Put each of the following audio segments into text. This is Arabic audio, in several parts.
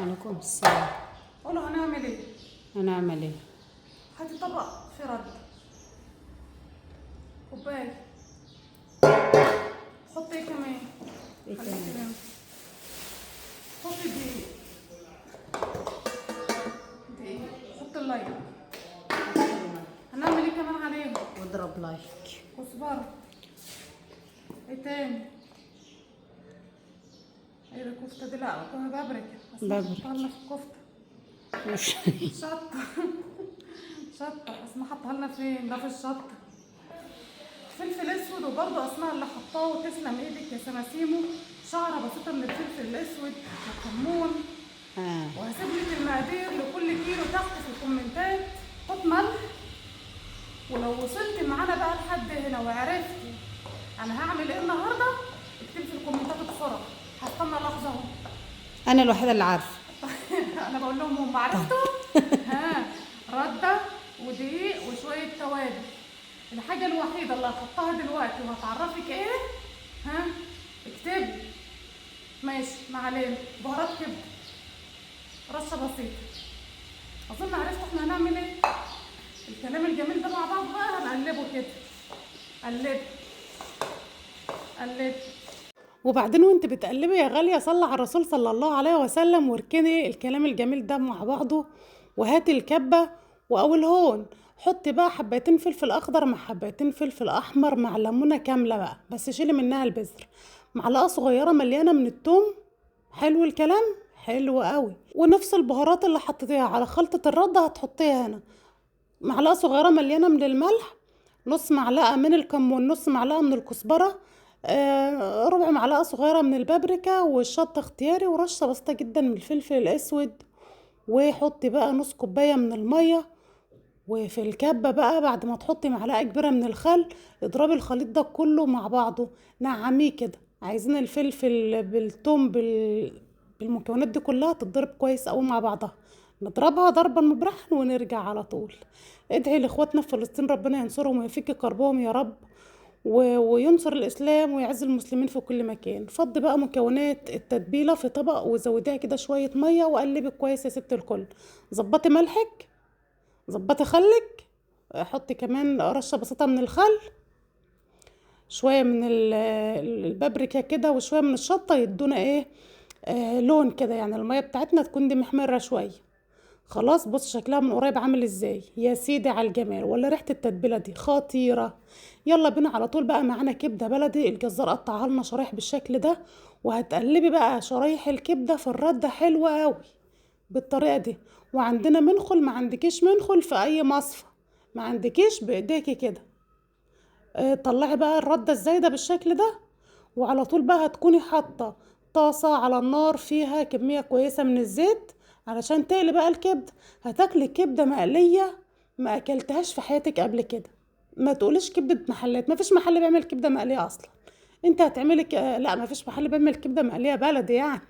عليكم السلام. قولوا هنعمل ايه؟ هنعمل ايه؟ هاتي طبق في رد، كوبايه، حطي ايه كمان؟ ايه خليكي كمان؟ كمان، حطي دقيق، حطي اللايك. هنعمل ايه كمان عليهم؟ واضرب لايك. كزبره. ايه تاني؟ ايه ده الكفته دي؟ لا بابريكا، اصل حطها بابريكا. لنا في الكفته. مش شطه. شطه، اصل حطها لنا فين؟ ده في الشطه. فلفل اسود، وبرضه اسماء اللي حطاه، وتسلم ايدك يا سماسيمو. شعره بسيطه من الفلفل الاسود والكمون. وهسيب لك المقادير لكل كيلو تحت في الكومنتات. حط ملح. ولو وصلتي معانا بقى لحد هنا وعرفتي انا هعمل ايه النهارده، اكتبي في الكومنتات بسرعه. هستنى لحظه اهو. انا الوحيده اللي عارفه. انا بقول لهم هم عرفتوا. ها، رده ودقيق وشويه توابل. الحاجه الوحيده اللي هحطها دلوقتي وهتعرفك ايه، ها، اكتبي. ماشي، ما علينا. بهارات كبده، رشه بسيطه. اظن عرفت احنا هنعمل ايه. الكلام الجميل ده مع بعض بقى هنقلبه كده. قلب قلب. وبعدين وانت بتقلبي يا غاليه صلي على الرسول صلى الله عليه وسلم، واركني الكلام الجميل ده مع بعضه. وهاتي الكبه واول هون حطي بقى حبتين فلفل اخضر مع حبتين فلفل احمر مع ليمونه كامله بقى، بس شيلي منها البذر. معلقه صغيره مليانه من الثوم. حلو الكلام، حلو قوي. ونفس البهارات اللي حطيتيها على خلطه الرده هتحطيها هنا. معلقه صغيره مليانه من الملح، نص معلقه من الكمون، نص معلقه من الكزبره، ربع معلقه صغيره من البابريكا، والشطه اختياري، ورشه بسيطه جدا من الفلفل الاسود. وحطي بقى نص كوبايه من الميه. وفي الكبه بقى بعد ما تحطي معلقه كبيره من الخل، اضربي الخليط ده كله مع بعضه، نعميه كده. عايزين الفلفل بالثوم بالمكونات دي كلها تتضرب كويس قوي مع بعضها. نضربها ضربا مبرحا ونرجع على طول. ادعي لاخواتنا في فلسطين ربنا ينصرهم ويفك كربهم يا رب. وينصر الاسلام ويعز المسلمين في كل مكان. فضي بقى مكونات التتبيله في طبق وزوديها كده شويه ميه وقلبي كويس يا ست الكل. ظبطي ملحك، ظبطي خلك، حطي كمان رشه بسيطه من الخل، شويه من البابريكا كده، وشويه من الشطه يدونا ايه، لون كده، يعني الميه بتاعتنا تكون دي محمره شويه. خلاص، بص شكلها من قريب عامل ازاي يا سيدي على الجمال، ولا ريحه التتبيله دي خطيره. يلا بينا على طول بقى. معانا كبده بلدي الجزار قطعها لنا شرايح بالشكل ده، وهتقلبي بقى شرايح الكبده في الرده حلوه قوي بالطريقه دي. وعندنا منخل، ما عندكيش منخل في اي مصفى، ما عندكيش بايديكي كده. طلعي بقى الردة الزايدة بالشكل ده. وعلى طول بقى هتكوني حاطة طاسة على النار فيها كمية كويسة من الزيت علشان تقلي بقى الكبدة. هتاكلي كبدة مقلية ما اكلتهاش في حياتك قبل كده. ما تقوليش كبدة محلات، ما فيش محل بيعمل كبدة مقلية اصلا. انت هتعملي لا، ما فيش محل بيعمل كبدة مقلية بلدي يعني.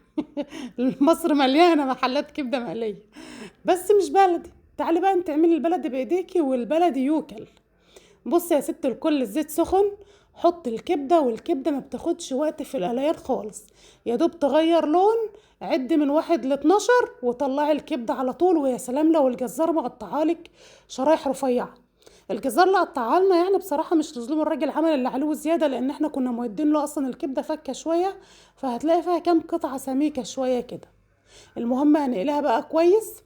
مصر مليانة محلات كبدة مقلية بس مش بلدي. تعالي بقى انت اعملي البلدي بايديكي، والبلدي يوكل. بص يا ست الكل، الزيت سخن. حط الكبدة، والكبدة ما بتاخدش وقت في القلاية خالص، يا دوب تغير لون. عد من 1 ل 12 وطلعي الكبدة على طول. ويا سلام لو الجزار مقطعهالك شرايح رفيعة. الجزار اللي قطعها لنا يعني بصراحة مش لزوم، الراجل عمل اللي عليه زيادة، لان احنا كنا مودين له اصلا الكبدة فكة شوية، فهتلاقي فيها كام قطعة سميكة شوية كده. المهم هنقلها بقى كويس.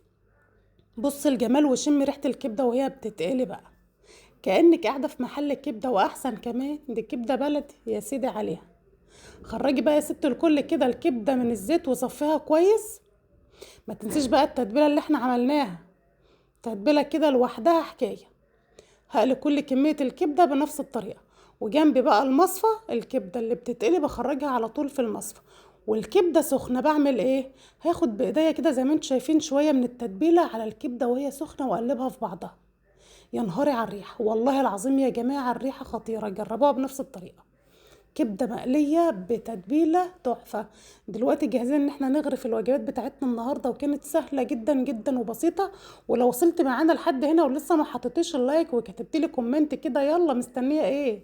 بص الجمال، وشم ريحة الكبدة وهي بتتقلي بقى كأنك قاعدة في محل كبدة، وأحسن كمان دي كبدة بلدي يا سيدي عليها. خرجي بقى يا ست الكل كده الكبدة من الزيت وصفيها كويس. ما تنسيش بقى التتبيلة اللي احنا عملناها، تتبيلة كده لوحدها حكاية. هقلي كل كمية الكبدة بنفس الطريقة. وجنبي بقى المصفى، الكبدة اللي بتتقلي بخرجها على طول في المصفى. والكبدة سخنة بعمل ايه، هاخد بايديا كده زي ما انتوا شايفين شوية من التتبيلة على الكبدة وهي سخنة واقلبها في بعضها. يا نهاري على الريحة، والله العظيم يا جماعة الريحة خطيرة، جربوها بنفس الطريقة. كبدة مقلية بتتبيلة تحفة. دلوقتي جاهزين ان احنا نغرف الوجبات بتاعتنا النهاردة، وكانت سهلة جدا جدا وبسيطة. ولو وصلت معانا لحد هنا ولسه ما حطيتيش اللايك وكتبت لي كومنت كده، يلا مستنية ايه؟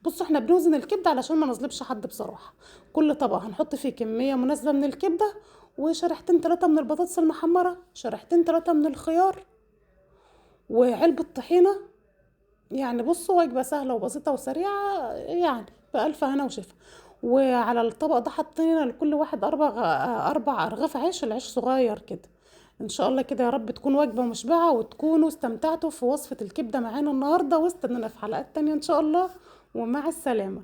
بصوا احنا بنوزن الكبدة علشان ما نظلمش حد بصراحة. كل طبق هنحط فيه كمية مناسبة من الكبدة، وشريحتين 3 من البطاطس المحمرة، شريحتين 3 من الخيار، وعلبة طحينة. يعني بصوا وجبة سهلة وبسيطة وسريعة، يعني بألف هنا وشفا. وعلى الطبق ده حطينا لكل واحد 4 أرغاف عيش، العيش صغير كده. ان شاء الله كده يا رب تكون وجبة مشبعة، وتكونوا استمتعتوا في وصفة الكبدة معانا النهاردة، واستنونا في حلقات تانية ان شاء الله، ومع السلامة.